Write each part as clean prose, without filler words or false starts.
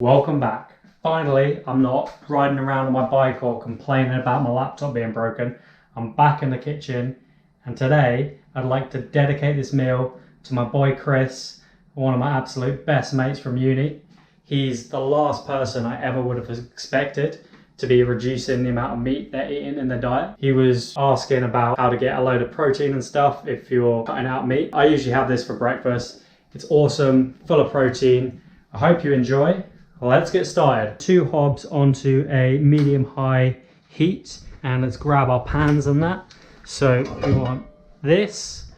Welcome back. Finally, I'm not riding around on my bike or complaining about my laptop being broken. I'm back in the kitchen, and today I'd like to dedicate this meal to my boy Chris, one of my absolute best mates from uni. He's the last person I ever would have expected to be reducing the amount of meat they're eating in their diet. He was asking about how to get a load of protein and stuff if you're cutting out meat. I usually have this for breakfast. It's awesome, full of protein. I hope you enjoy. Let's get started. 2 hobs onto a medium-high heat, and let's grab our pans and that. So we want this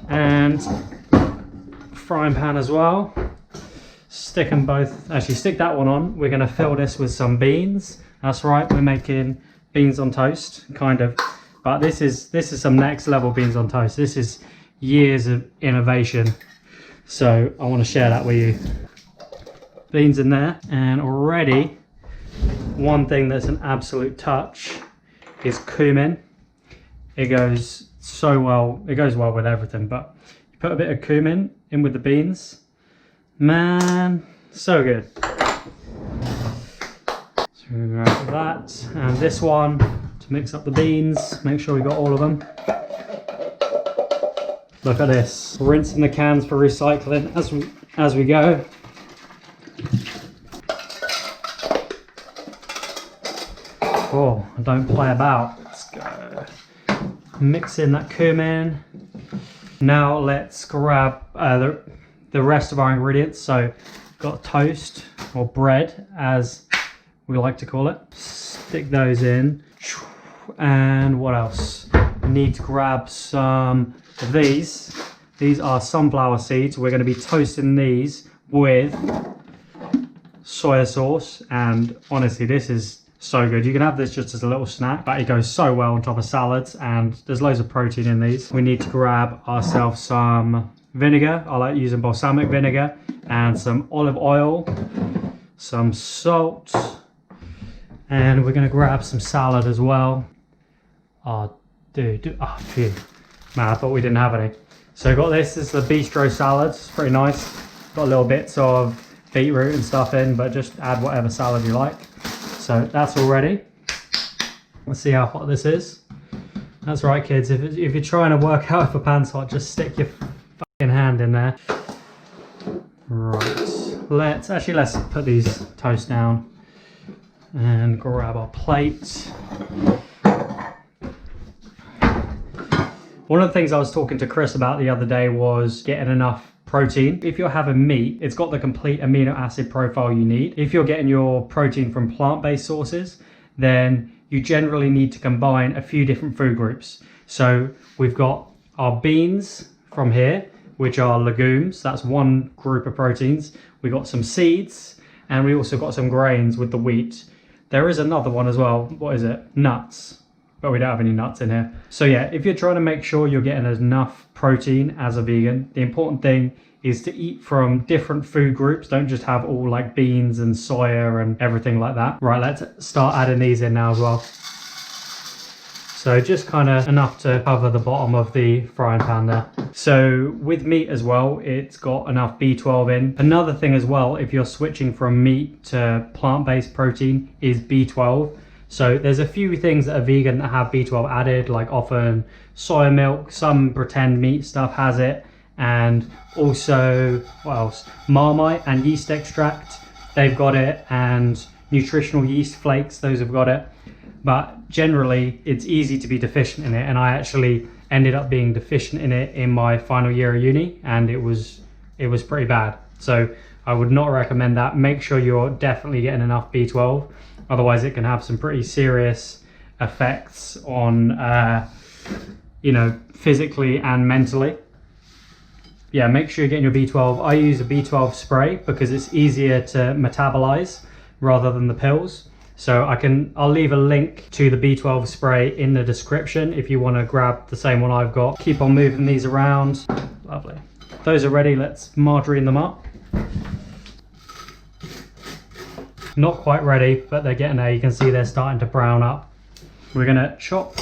and frying pan as well. Stick them both. Actually, stick that one on. We're going to fill this with some beans. That's right, we're making beans on toast, kind of. But this is some next level beans on toast. This is years of innovation. So I want to share that with you. Beans in there, and already one thing that's an absolute touch is cumin. It goes so well, it goes well with everything, but you put a bit of cumin in with the beans, man, so good. So we grab that and this one to mix up the beans, make sure we got all of them. Look at this, rinsing the cans for recycling as we go. Oh, don't play about. Let's go. Mix in that cumin. Now let's grab the rest of our ingredients. So, got toast or bread, as we like to call it. Stick those in. And what else? We need to grab some of these. These are sunflower seeds. We're going to be toasting these with soya sauce, and honestly, this is so good. You can have this just as a little snack, but it goes so well on top of salads, and there's loads of protein in these. We need to grab ourselves some vinegar. I like using balsamic vinegar, and some olive oil, some salt, and we're going to grab some salad as well. Oh, dude. Oh, phew. Man, I thought we didn't have any. So I got this is the bistro salad. It's pretty nice. Got little bits of beetroot and stuff in, but just add whatever salad you like. So that's all ready. Let's see how hot this is. That's right, kids. If you're trying to work out if a pan's hot, just stick your fucking hand in there. Right. Let's put these toast down and grab our plate. One of the things I was talking to Chris about the other day was getting enough protein. If you're having meat, it's got the complete amino acid profile you need. If you're getting your protein from plant-based sources, then you generally need to combine a few different food groups. So we've got our beans from here, which are legumes. That's one group of proteins. We got some seeds, and we also got some grains with the wheat. There is another one as well. What is it? Nuts. But we don't have any nuts in here. So yeah, if you're trying to make sure you're getting enough protein as a vegan, the important thing is to eat from different food groups. Don't just have all like beans and soya and everything like that. Right, let's start adding these in now as well. So just kind of enough to cover the bottom of the frying pan there. So with meat as well, it's got enough B12 in. Another thing as well, if you're switching from meat to plant-based protein, is B12. So there's a few things that are vegan that have B12 added, like often soya milk, some pretend meat stuff has it, and also, what else? Marmite and yeast extract, they've got it, and nutritional yeast flakes, those have got it. But generally, it's easy to be deficient in it, and I actually ended up being deficient in it in my final year of uni, and it was pretty bad. So I would not recommend that. Make sure you're definitely getting enough B12. Otherwise, it can have some pretty serious effects on, physically and mentally. Yeah, make sure you're getting your B12. I use a B12 spray because it's easier to metabolize rather than the pills. So I'll leave a link to the B12 spray in the description if you want to grab the same one I've got. Keep on moving these around. Lovely. Those are ready. Let's margarine them up. Not quite ready, but they're getting there. You can see they're starting to brown up. We're gonna chop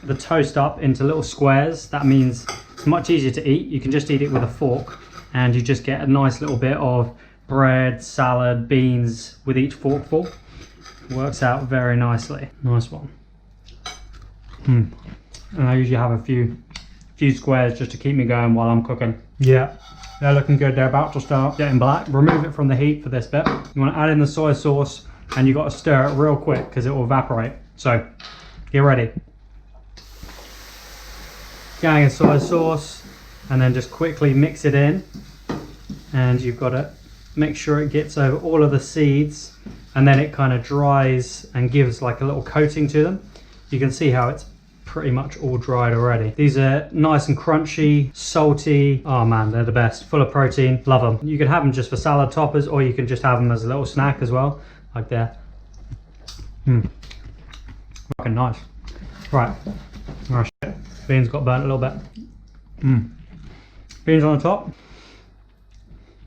the toast up into little squares. That means it's much easier to eat. You can just eat it with a fork, and you just get a nice little bit of bread, salad, beans with each forkful. Works out very nicely. Nice one. And I usually have a few squares just to keep me going while I'm cooking. Yeah, they're looking good. They're about to start getting black. Remove it from the heat for this bit. You want to add in the soy sauce, and you got to stir it real quick because it will evaporate. So get ready. Gang of soy sauce, and then just quickly mix it in. And you've got to make sure it gets over all of the seeds, and then it kind of dries and gives like a little coating to them. You can see how it's pretty much all dried already. These are nice and crunchy, salty. Oh man, they're the best. Full of protein. Love them. You can have them just for salad toppers, or you can just have them as a little snack as well, like that. Fucking nice. Right. Oh shit. Beans got burnt a little bit. Beans on the top.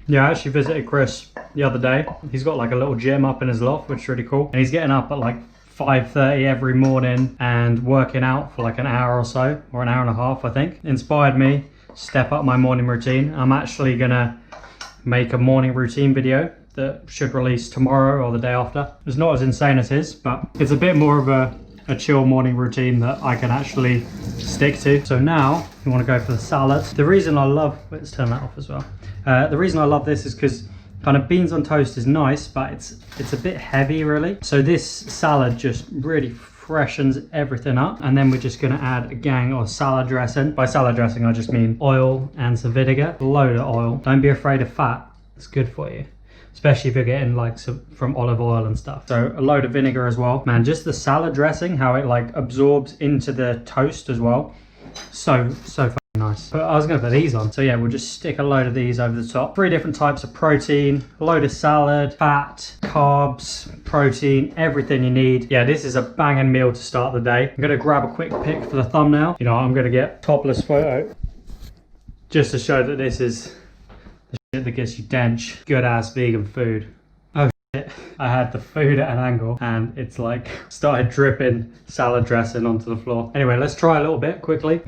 Yeah, I actually visited Chris the other day. He's got like a little gym up in his loft, which is really cool. And he's getting up at like 5:30 every morning and working out for like an hour or so, or an hour and a half, I think. Inspired me to step up my morning routine. I'm actually gonna make a morning routine video that should release tomorrow or the day after. It's not as insane as his, but it's a bit more of a chill morning routine that I can actually stick to. So now you want to go for the salad. The reason I love, let's turn that off as well. The reason I love this is because kind of beans on toast is nice, but it's a bit heavy really. So this salad just really freshens everything up. And then we're just gonna add a gang of salad dressing. By salad dressing, I just mean oil and some vinegar. A load of oil. Don't be afraid of fat. It's good for you, especially if you're getting like some from olive oil and stuff. So a load of vinegar as well. Man, just the salad dressing, how it like absorbs into the toast as well. So fucking nice. But I was gonna put these on. So yeah, we'll just stick a load of these over the top. 3 different types of protein, a load of salad, fat, carbs, protein, everything you need. Yeah, this is a banging meal to start the day. I'm gonna grab a quick pic for the thumbnail. You know, I'm gonna get topless photo just to show that this is the shit that gets you dench. Good ass vegan food. Oh shit, I had the food at an angle and it's like started dripping salad dressing onto the floor. Anyway, let's try a little bit quickly.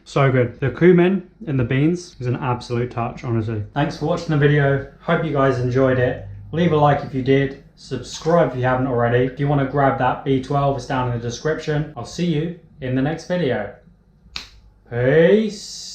So good. The cumin in the beans is an absolute touch, honestly. Thanks for watching the video. Hope you guys enjoyed it. Leave a like if you did. Subscribe if you haven't already. If you want to grab that B12, it's down in the description. I'll see you in the next video. Peace.